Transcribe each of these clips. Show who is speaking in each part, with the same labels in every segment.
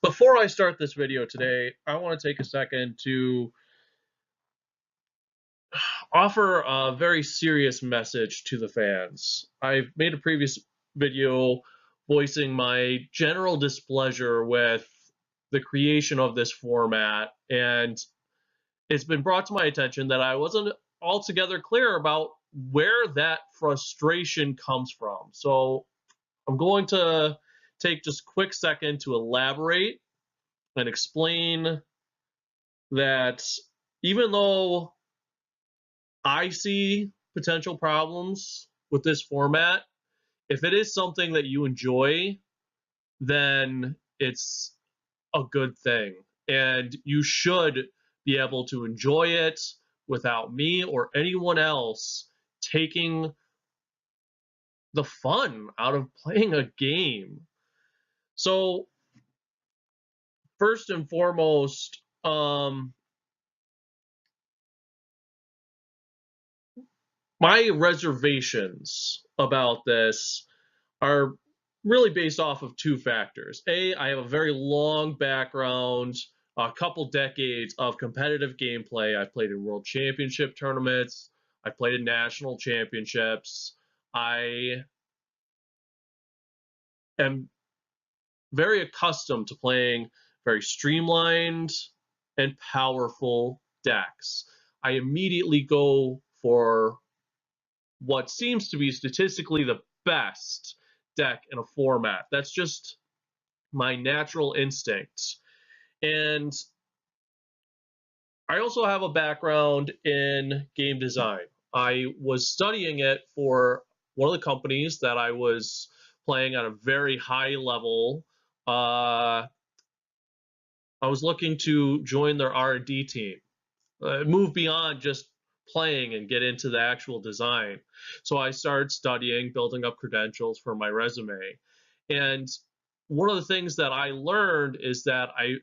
Speaker 1: Before I start this video today, I want to take a second to offer a very serious message to the fans. I've made a previous video voicing my general displeasure with the creation of this format, and it's been brought to my attention that I wasn't altogether clear about where that frustration comes from. So I'm going to take just a quick second to elaborate and explain that even though I see potential problems with this format, if it is something that you enjoy, then it's a good thing. And you should be able to enjoy it without me or anyone else taking the fun out of playing a game. So, first and foremost, my reservations about this are really based off of two factors. A, I have a very long background, a couple decades of competitive gameplay. I've played in world championship tournaments, I've played in national championships. I am very accustomed to playing very streamlined and powerful decks. I immediately go for what seems to be statistically the best deck in a format. That's just my natural instinct. And I also have a background in game design. I was studying it for one of the companies that I was playing at a very high level. I was looking to join their R&D team, move beyond just playing and get into the actual design. So I started studying, building up credentials for my resume. And one of the things that I learned is that I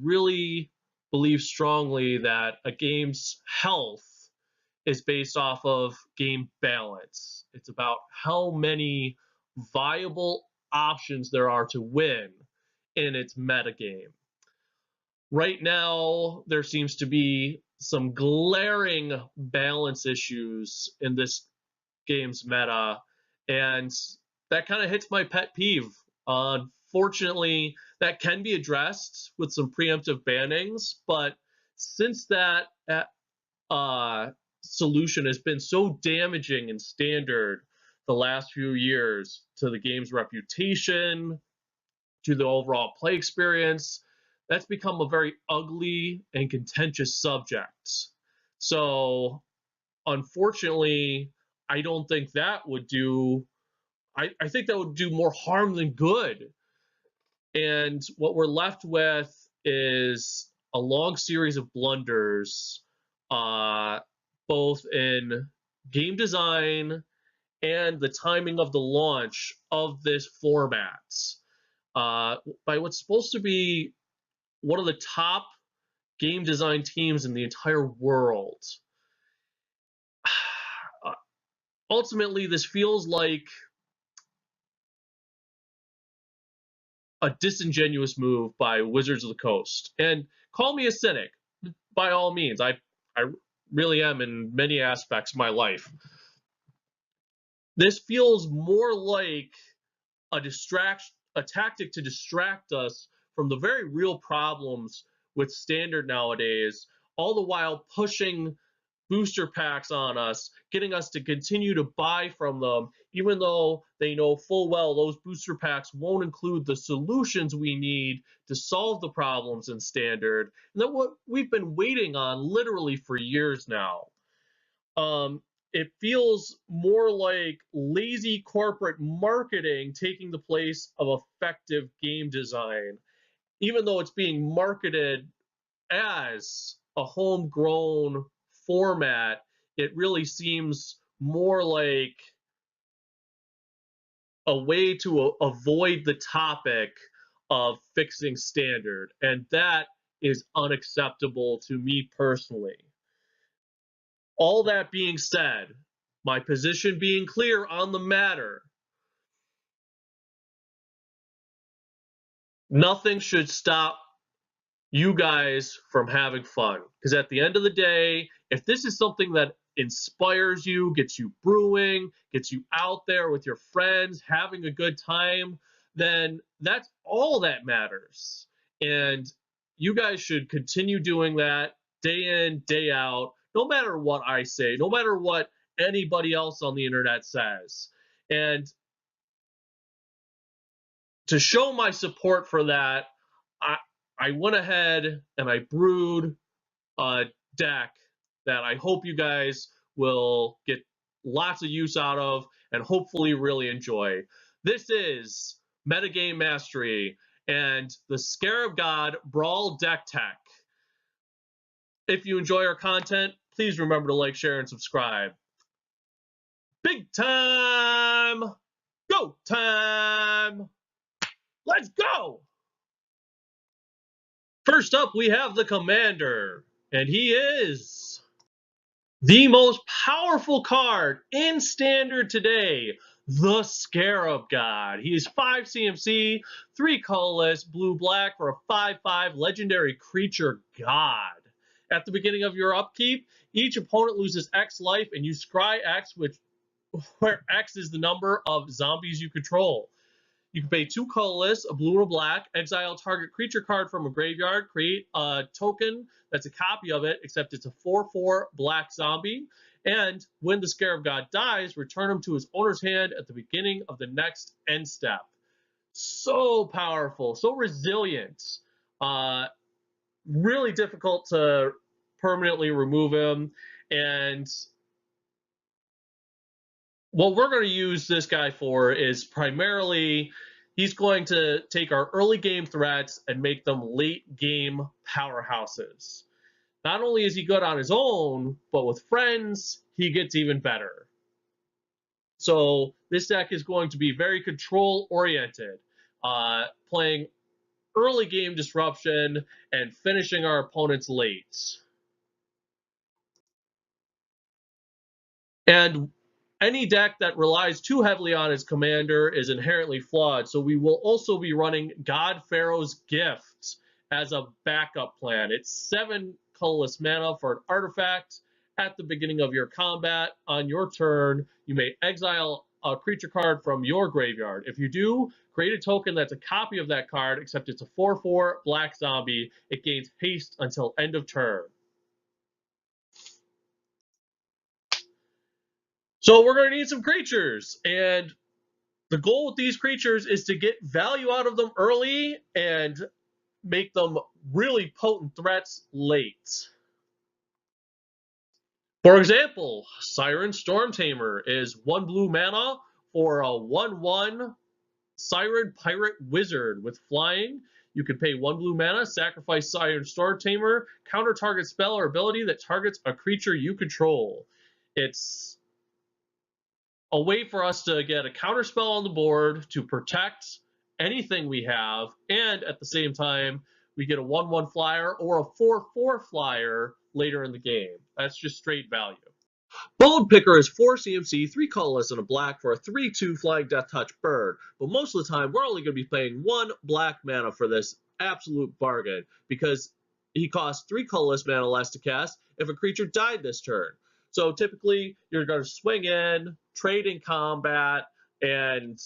Speaker 1: really believe strongly that a game's health is based off of game balance. It's about how many viable options there are to win in its metagame. Right now, there seems to be some glaring balance issues in this game's meta, and that kind of hits my pet peeve. Unfortunately, that can be addressed with some preemptive bannings, but since that solution has been so damaging in standard the last few years to the game's reputation, to the overall play experience, that's become a very ugly and contentious subject. So, unfortunately, I don't think that would do, I think that would do more harm than good. And what we're left with is a long series of blunders, both in game design and the timing of the launch of this format. By what's supposed to be one of the top game design teams in the entire world. Ultimately, this feels like a disingenuous move by Wizards of the Coast. And call me a cynic, by all means. I really am in many aspects of my life. This feels more like a tactic to distract us from the very real problems with standard nowadays, all the while pushing booster packs on us, getting us to continue to buy from them, even though they know full well those booster packs won't include the solutions we need to solve the problems in standard, and that what we've been waiting on literally for years now. It feels more like lazy corporate marketing taking the place of effective game design, even though it's being marketed as a homegrown format. It really seems more like a way to avoid the topic of fixing standard, and that is unacceptable to me personally. All that being said, my position being clear on the matter, nothing should stop you guys from having fun. Because at the end of the day, if this is something that inspires you, gets you brewing, gets you out there with your friends, having a good time, then that's all that matters. And you guys should continue doing that day in, day out, no matter what I say, no matter what anybody else on the internet says. And to show my support for that, I I went ahead and I brewed a deck that I hope you guys will get lots of use out of and hopefully really enjoy. This is Metagame Mastery and the Scarab God Brawl Deck Tech. If you enjoy our content, please remember to like, share, and subscribe. Big time! Go time! Let's go! First up, we have the Commander, and he is the most powerful card in Standard today, the Scarab God. He is 5 CMC, 3 colorless, blue-black for a 5/5 legendary creature god. At the beginning of your upkeep, each opponent loses X life, and you scry X, where X is the number of zombies you control. You can pay 2 colorless, a blue and a black, exile target creature card from a graveyard, create a token that's a copy of it, except it's a 4/4 black zombie. And when the Scarab God dies, return him to his owner's hand at the beginning of the next end step. So powerful, so resilient. Really difficult to permanently remove him. And what we're going to use this guy for is primarily he's going to take our early game threats and make them late game powerhouses. Not only is he good on his own, but with friends, he gets even better. So this deck is going to be very control oriented, playing early game disruption and finishing our opponents late. And any deck that relies too heavily on its commander is inherently flawed, so we will also be running God Pharaoh's Gift as a backup plan. It's 7 colorless mana for an artifact. At the beginning of your combat, on your turn, you may exile a creature card from your graveyard. If you do, create a token that's a copy of that card, except it's a 4/4 black zombie. It gains haste until end of turn. So we're going to need some creatures, and the goal with these creatures is to get value out of them early and make them really potent threats late. For example, Siren Stormtamer is 1 blue mana for a 1/1 Siren Pirate Wizard with flying. You can pay 1 blue mana, sacrifice Siren Stormtamer, counter target spell or ability that targets a creature you control. It's a way for us to get a counterspell on the board to protect anything we have, and at the same time, we get a 1/1 flyer or a 4/4 flyer later in the game. That's just straight value. Bone Picker is 4 CMC, 3 colorless, and a black for a 3/2 flying Death Touch bird. But most of the time, we're only going to be paying 1 black mana for this absolute bargain, because he costs 3 colorless mana less to cast if a creature died this turn. So typically, you're going to swing in, trade in combat, and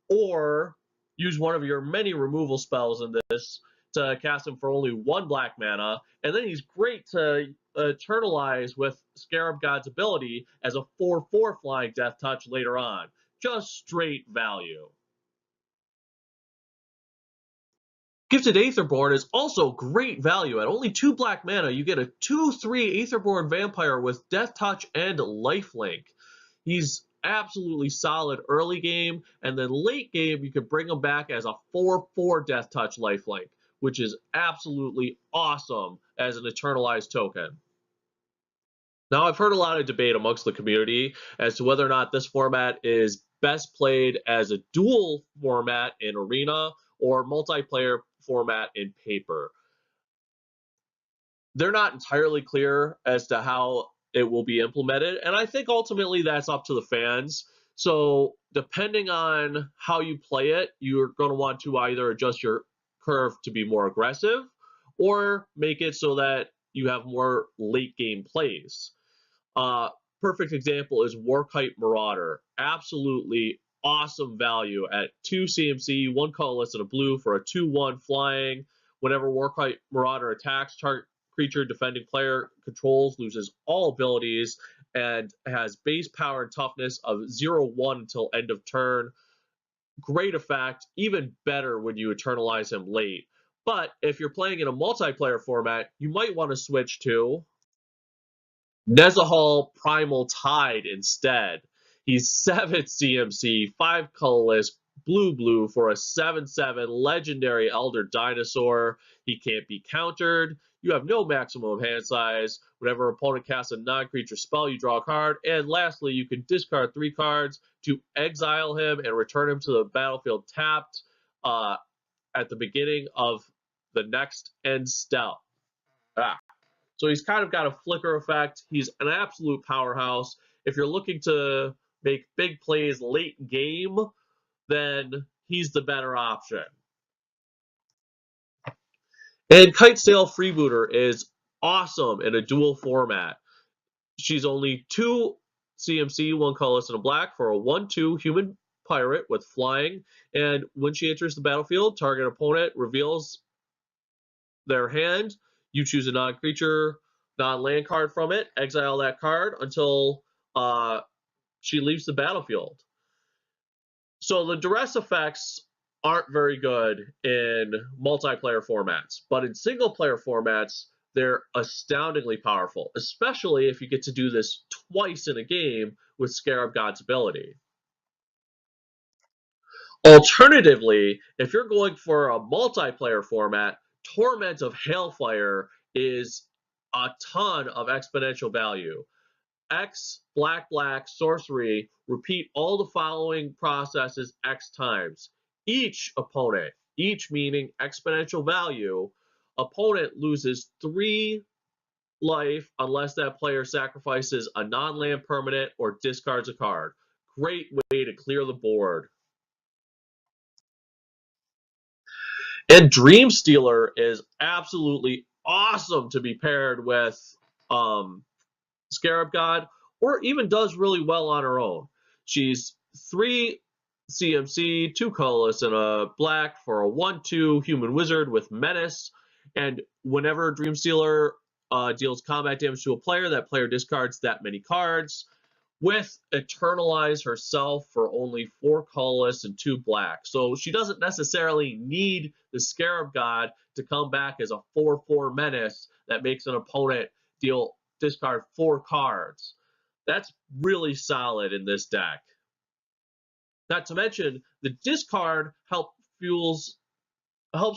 Speaker 1: or use one of your many removal spells in this to cast him for only 1 black mana, and then he's great to eternalize with Scarab God's ability as a 4/4 flying Death Touch later on. Just straight value. Gifted Aetherborn is also great value. At only 2 black mana, you get a 2/3 Aetherborn Vampire with Death Touch and Lifelink. He's absolutely solid early game, and then late game, you can bring him back as a 4/4 Death Touch Lifelink, which is absolutely awesome as an eternalized token. Now, I've heard a lot of debate amongst the community as to whether or not this format is best played as a dual format in Arena or multiplayer format in Paper. They're not entirely clear as to how it will be implemented, and I think ultimately that's up to the fans. So depending on how you play it, you're going to want to either adjust your curve to be more aggressive, or make it so that you have more late game plays. Uh, Perfect example is Warkite Marauder. Absolutely awesome value at 2 CMC, 1 colorless, and a blue for a 2/1 flying. Whenever Warkite Marauder attacks, target creature defending player controls loses all abilities and has base power and toughness of 0/1 until end of turn. Great effect, even better when you eternalize him late. But if you're playing in a multiplayer format, you might want to switch to Nezahal Primal Tide instead. He's 7 CMC, 5 colorless, blue for a 7/7 legendary Elder Dinosaur. He can't be countered. You have no maximum hand size. Whenever an opponent casts a non-creature spell, you draw a card. And lastly, you can discard 3 cards to exile him and return him to the battlefield tapped at the beginning of the next end step. So he's kind of got a flicker effect. He's an absolute powerhouse. If you're looking to make big plays late game, then he's the better option. And Kitesail Freebooter is awesome in a dual format. She's only 2 CMC, 1 colorless, and a black for a 1/2 human pirate with flying. And when she enters the battlefield, target opponent reveals their hand. You choose a non-creature, non-land card from it, exile that card until she leaves the battlefield. So the duress effects aren't very good in multiplayer formats, but in single player formats, they're astoundingly powerful, especially if you get to do this twice in a game with Scarab God's ability. Alternatively, if you're going for a multiplayer format, Torment of Hailfire is a ton of exponential value. X, black, sorcery, repeat all the following processes X times. Each opponent, each meaning exponential value, opponent loses 3 life unless that player sacrifices a non-land permanent or discards a card. Great way to clear the board. And Dream Stealer is absolutely awesome to be paired with Scarab God, or even does really well on her own. She's 3 CMC, 2 colorless, and a black for a 1/2 human wizard with menace. And whenever Dream Stealer deals combat damage to a player, that player discards that many cards. With Eternalize herself for only 4 colorless and 2 black. So she doesn't necessarily need the Scarab God to come back as a 4/4 menace that makes an opponent discard 4 cards. That's really solid in this deck. Not to mention, the discard helps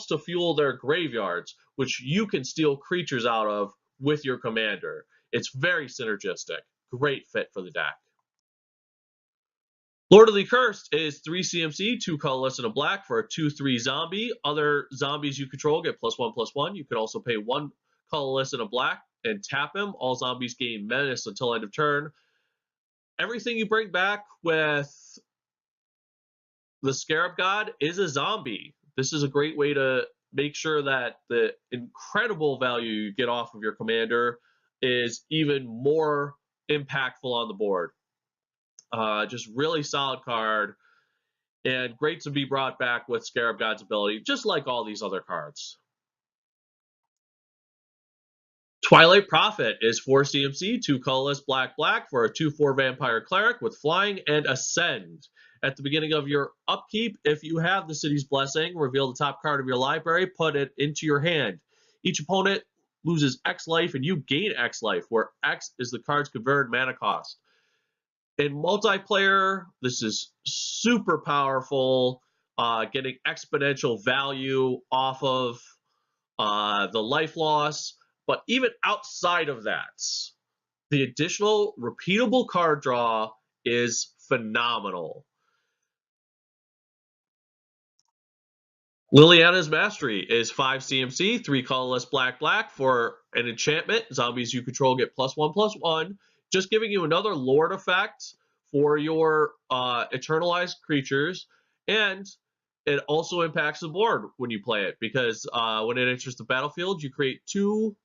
Speaker 1: to fuel their graveyards, which you can steal creatures out of with your commander. It's very synergistic. Great fit for the deck. Lord of the Cursed is 3 CMC, 2 colorless, and a black for a 2/3 zombie. Other zombies you control get +1/+1. You can also pay 1 colorless and a black and tap him. All zombies gain menace until end of turn. Everything you bring back with the Scarab God is a zombie. This is a great way to make sure that the incredible value you get off of your commander is even more impactful on the board. Just really solid card, and great to be brought back with Scarab God's ability, just like all these other cards. Twilight Prophet is 4 CMC, 2 colorless, black for a 2/4 vampire cleric with flying and ascend. At the beginning of your upkeep, if you have the City's Blessing, reveal the top card of your library, put it into your hand. Each opponent loses X life and you gain X life, where X is the card's converted mana cost. In multiplayer, this is super powerful, getting exponential value off of the life loss. But even outside of that, the additional repeatable card draw is phenomenal. Liliana's Mastery is 5 CMC, 3 colorless, black for an enchantment. Zombies you control get +1/+1. Just giving you another Lord effect for your eternalized creatures. And It also impacts the board when you play it because when it enters the battlefield, you create two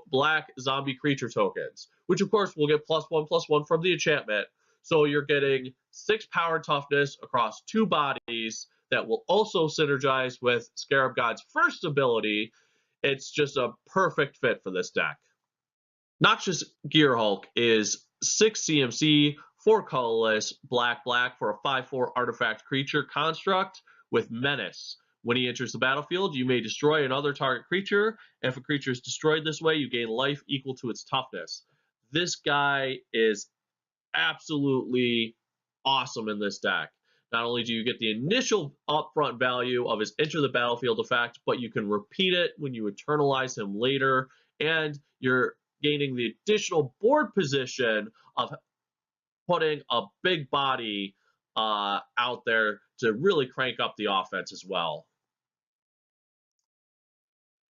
Speaker 1: black zombie creature tokens, which of course will get +1/+1 from the enchantment. So you're getting 6 power toughness across 2 bodies that will also synergize with Scarab God's first ability. It's just a perfect fit for this deck. Noxious Gear Hulk is 6 CMC, 4 colorless, black for a 5/4 artifact creature construct with menace. When he enters the battlefield, you may destroy another target creature. If a creature is destroyed this way, you gain life equal to its toughness. This guy is absolutely awesome in this deck. Not only do you get the initial upfront value of his enter the battlefield effect, but you can repeat it when you eternalize him later, and you're gaining the additional board position of putting a big body out there to really crank up the offense as well.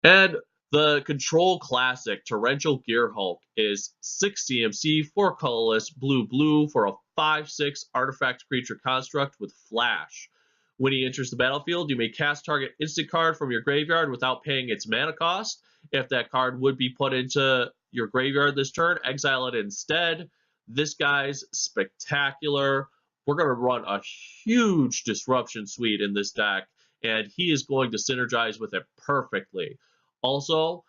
Speaker 1: And the Control Classic Torrential Gear Hulk is 6 CMC, 4 colorless, blue for a 5/6 artifact creature construct with flash. When he enters the battlefield, you may cast target instant card from your graveyard without paying its mana cost. If that card would be put into your graveyard this turn, exile it instead. This guy's spectacular. We're going to run a huge Disruption Suite in this deck, and he is going to synergize with it perfectly. Also,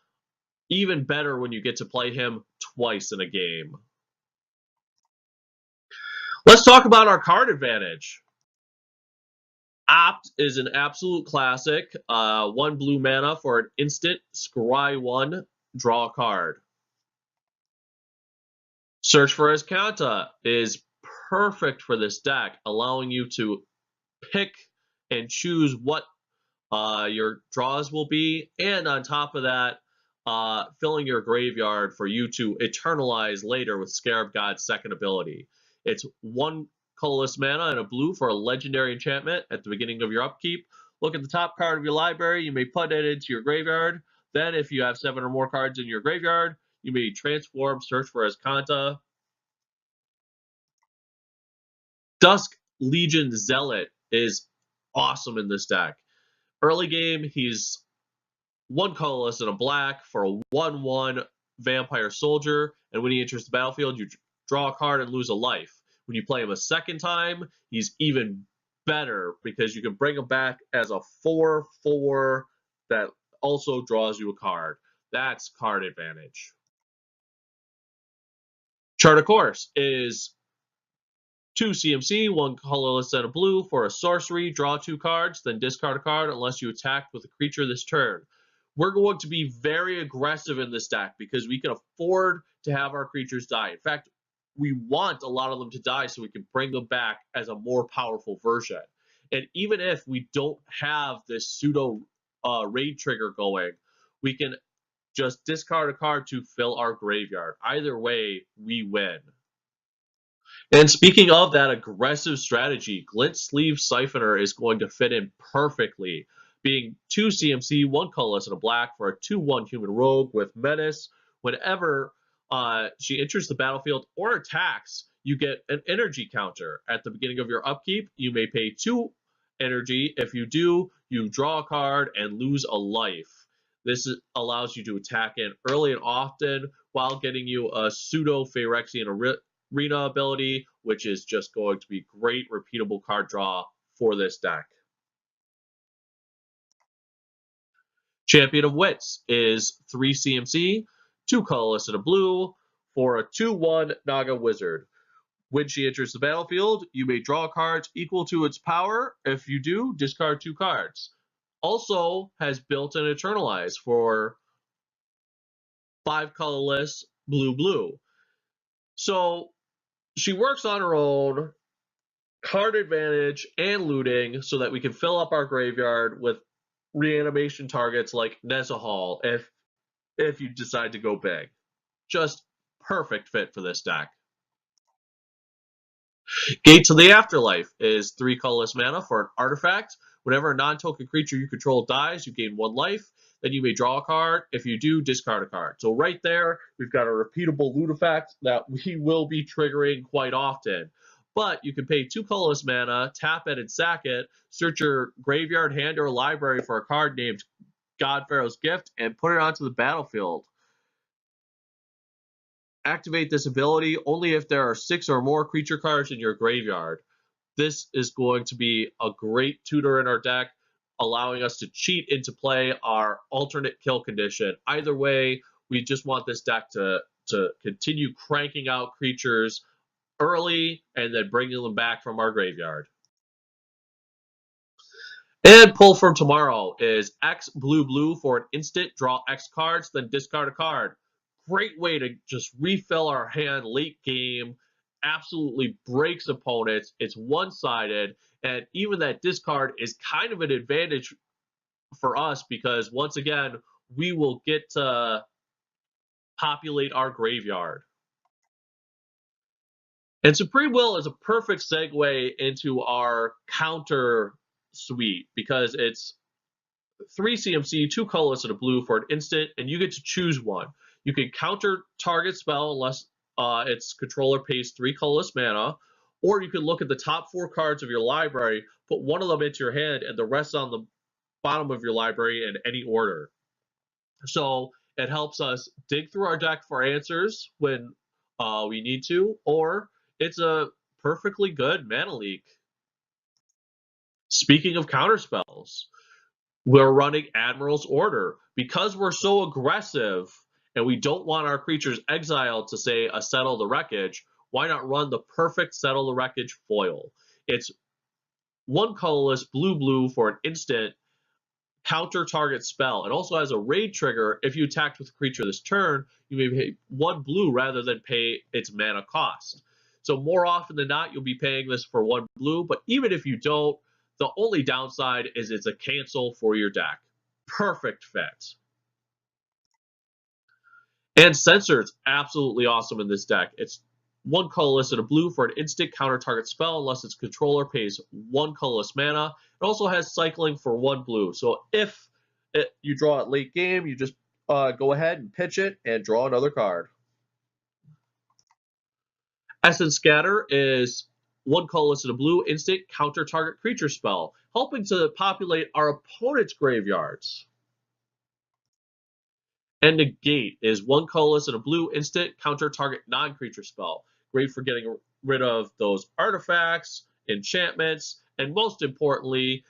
Speaker 1: even better when you get to play him twice in a game. Let's talk about our card advantage. Opt is an absolute classic. 1 blue mana for an instant, scry 1, draw a card. Search for Azcanta is perfect for this deck, allowing you to pick and choose what your draws will be, and on top of that, filling your graveyard for you to eternalize later with Scarab God's second ability. It's 1 colorless mana and a blue for a legendary enchantment at the beginning of your upkeep. Look at the top card of your library. You may put it into your graveyard. Then, if you have 7 or more cards in your graveyard, you may transform, search for Azcanta. Dusk Legion Zealot is awesome in this deck. Early game, he's 1 colorless and a black for a 1/1 vampire soldier, and when he enters the battlefield, you draw a card and lose a life. When you play him a second time, he's even better because you can bring him back as a 4/4 that also draws you a card. That's card advantage. Chart a Course is 2 CMC, 1 colorless and a blue for a sorcery, draw 2 cards, then discard a card unless you attack with a creature this turn. We're going to be very aggressive in this deck because we can afford to have our creatures die. In fact, we want a lot of them to die so we can bring them back as a more powerful version. And even if we don't have this pseudo raid trigger going, we can just discard a card to fill our graveyard. Either way, we win. And speaking of that aggressive strategy, Glint Sleeve Siphoner is going to fit in perfectly, being 2 CMC, 1 colorless and a black for a 2/1 human rogue with menace. Whenever she enters the battlefield or attacks, you get an energy counter. At the beginning of your upkeep, you may pay 2 energy. If you do, you draw a card and lose a life. This allows you to attack in early and often while getting you a pseudo Phyrexian Arena ability, which is just going to be great repeatable card draw for this deck. Champion of Wits is 3 CMC, 2 colorless and a blue for a 2/1 Naga Wizard. When she enters the battlefield, you may draw cards equal to its power. If you do, discard 2 cards. Also has built-in Eternalize for 5 colorless, blue. So she works on her own, card advantage and looting, so that we can fill up our graveyard with reanimation targets like Nezahal if you decide to go big. Just perfect fit for this deck. Gates of the Afterlife is 3 colorless mana for an artifact. Whenever a non-token creature you control dies, you gain 1 life. Then you may draw a card. If you do, discard a card. So right there, we've got a repeatable loot effect that we will be triggering quite often. but you can pay 2 colorless mana, tap it and sack it, search your graveyard, hand, or library for a card named God Pharaoh's Gift, and put it onto the battlefield. Activate this ability only if there are 6 or more creature cards in your graveyard. This is going to be a great tutor in our deck, allowing us to cheat into play our alternate kill condition. Either way, we just want this deck to continue cranking out creatures early and then bringing them back from our graveyard. And pull from tomorrow is X blue blue for an instant, draw X cards, then discard a card. Great way to just refill our hand late game. Absolutely breaks opponents. It's one-sided, and even that discard is kind of an advantage for us because once again, we will get to populate our graveyard. And Supreme Will is a perfect segue into our counter suite because it's 3 CMC, 2 colorless, and a blue for an instant, and you get to choose one. You can counter target spell unless its controller pays 3 colorless mana, or you can look at the top 4 cards of your library, put one of them into your hand, and the rest on the bottom of your library in any order. So it helps us dig through our deck for answers when we need to, or it's a perfectly good mana leak. Speaking of counter spells, we're running Admiral's Order. Because we're so aggressive and we don't want our creatures exiled to, say, a Settle the Wreckage, why not run the perfect Settle the Wreckage foil? It's 1 colorless blue blue for an instant counter target spell. It also has a raid trigger. If you attacked with a creature this turn, you may pay 1 blue rather than pay its mana cost. So more often than not, you'll be paying this for 1 blue, but even if you don't, the only downside is it's a cancel for your deck. Perfect fit. And Censor's absolutely awesome in this deck. It's 1 colorless and a blue for an instant counter target spell unless its controller pays 1 colorless mana. It also has cycling for 1 blue. So if you draw it late game, you just go ahead and pitch it and draw another card. Essence Scatter is 1 colorless and a blue instant counter target creature spell, helping to populate our opponent's graveyards. And Negate is 1 colorless and a blue instant counter target non-creature spell. Great for getting rid of those artifacts, enchantments, and most importantly,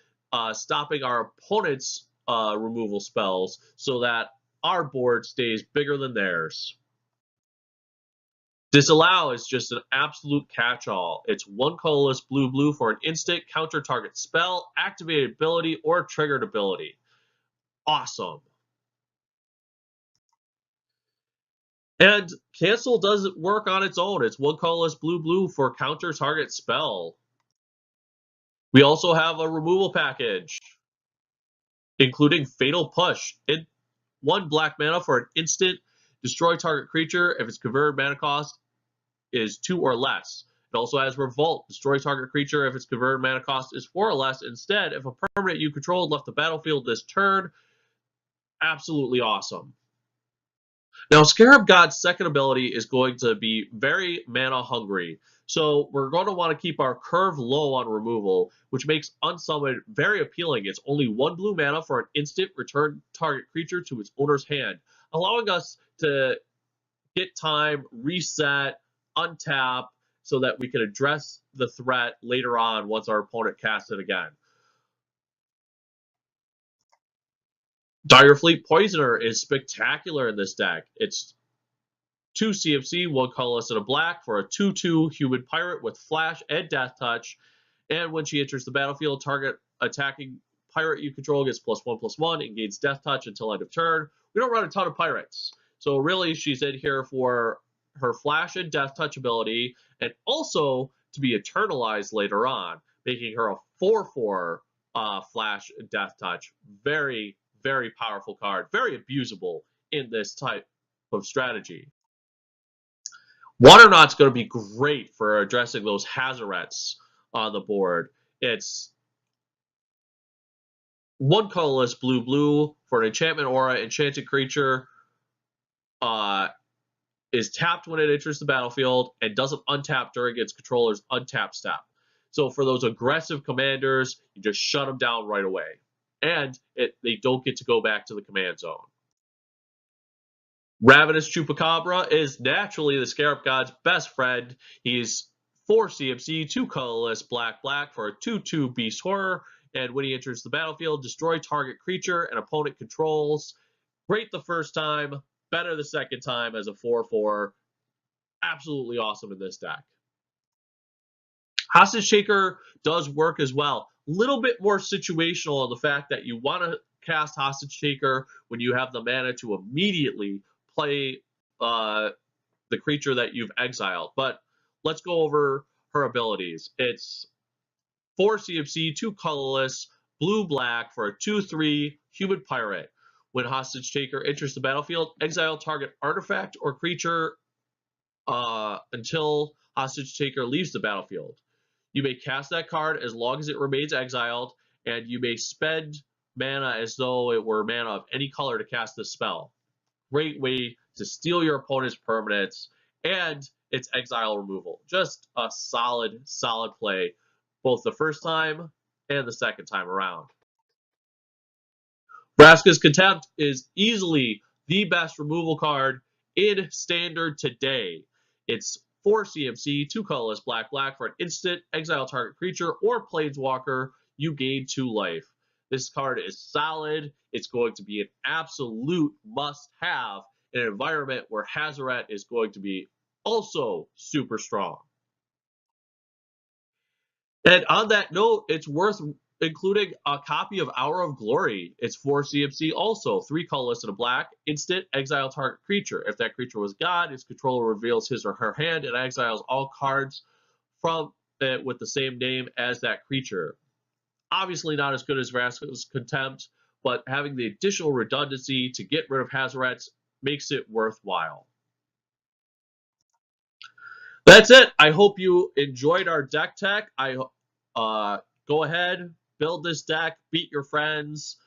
Speaker 1: stopping our opponent's removal spells so that our board stays bigger than theirs. Disallow is just an absolute catch-all. It's 1 colorless blue blue for an instant counter target spell, activated ability, or triggered ability. Awesome. And cancel doesn't work on its own. It's 1 colorless blue blue for counter target spell. We also have a removal package, including Fatal Push. 1 black mana for an instant, destroy target creature if its converted mana cost is 2 or less. It also has Revolt, destroy target creature if its converted mana cost is 4 or less. Instead, if a permanent you controlled left the battlefield this turn, absolutely awesome. Now, Scarab God's second ability is going to be very mana hungry. So we're going to want to keep our curve low on removal, which makes Unsummoned very appealing. It's only 1 blue mana for an instant, return target creature to its owner's hand, allowing us to get time, reset, untap, so that we can address the threat later on once our opponent casts it again. Direfleet Poisoner is spectacular in this deck. It's 2 CMC, 1 colorless, and a black for a 2/2 human pirate with flash and death touch. And when she enters the battlefield, target attacking pirate you control gets +1/+1 and gains death touch until end of turn. We don't run a ton of pirates, so really she's in here for her flash and death touch ability, and also to be eternalized later on, making her a 4/4 flash and death touch. Very, very powerful card, very abusable in this type of strategy. Waternaut's going to be great for addressing those Hazarets on the board. It's 1 colorless blue blue for an enchantment aura. Enchanted creature is tapped when it enters the battlefield and doesn't untap during its controller's untap step. So for those aggressive commanders, you just shut them down right away. And they don't get to go back to the command zone. Ravenous Chupacabra is naturally the Scarab God's best friend. He's 4 CMC, 2 colorless, black, black for a 2/2 Beast Horror. And when he enters the battlefield, destroy target creature and opponent controls. Great the first time, better the second time as a 4/4. Absolutely awesome in this deck. Hostage Taker does work as well. Little bit more situational on the fact that you want to cast Hostage Taker when you have the mana to immediately play the creature that you've exiled. But let's go over her abilities. It's 4 CMC, 2 colorless, blue-black for a 2/3 human pirate. When Hostage Taker enters the battlefield, exile target artifact or creature until Hostage Taker leaves the battlefield. You may cast that card as long as it remains exiled, and you may spend mana as though it were mana of any color to cast this spell. Great way to steal your opponent's permanents, and it's exile removal. Just a solid play, both the first time and the second time around. Vraska's Contempt is easily the best removal card in Standard today. It's 4 CMC, 2 colorless, black, black for an instant, exile target creature or planeswalker, you gain 2 life. This card is solid. It's going to be an absolute must-have in an environment where Hazoret is going to be also super strong. And on that note, it's worth including a copy of Hour of Glory. It's 4 CMC also, 3 colorless and a black, instant, exile target creature. If that creature was God, its controller reveals his or her hand and exiles all cards from it with the same name as that creature. Obviously not as good as Vraska's Contempt, but having the additional redundancy to get rid of Hazorets makes it worthwhile. That's it. I hope you enjoyed our deck tech. Go ahead, build this deck, beat your friends.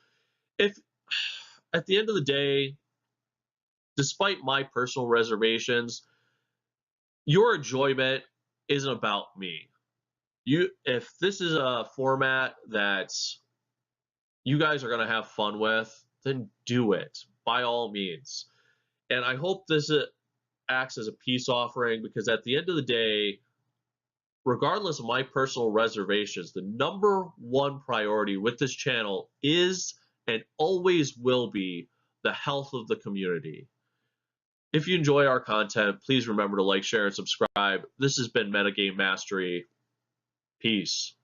Speaker 1: If at the end of the day, despite my personal reservations, your enjoyment isn't about me. If this is a format that you guys are going to have fun with, then do it by all means. And I hope this acts as a peace offering, because at the end of the day, regardless of my personal reservations, the #1 priority with this channel is and always will be the health of the community. If you enjoy our content, please remember to like, share, and subscribe. This has been Metagame Mastery. Peace.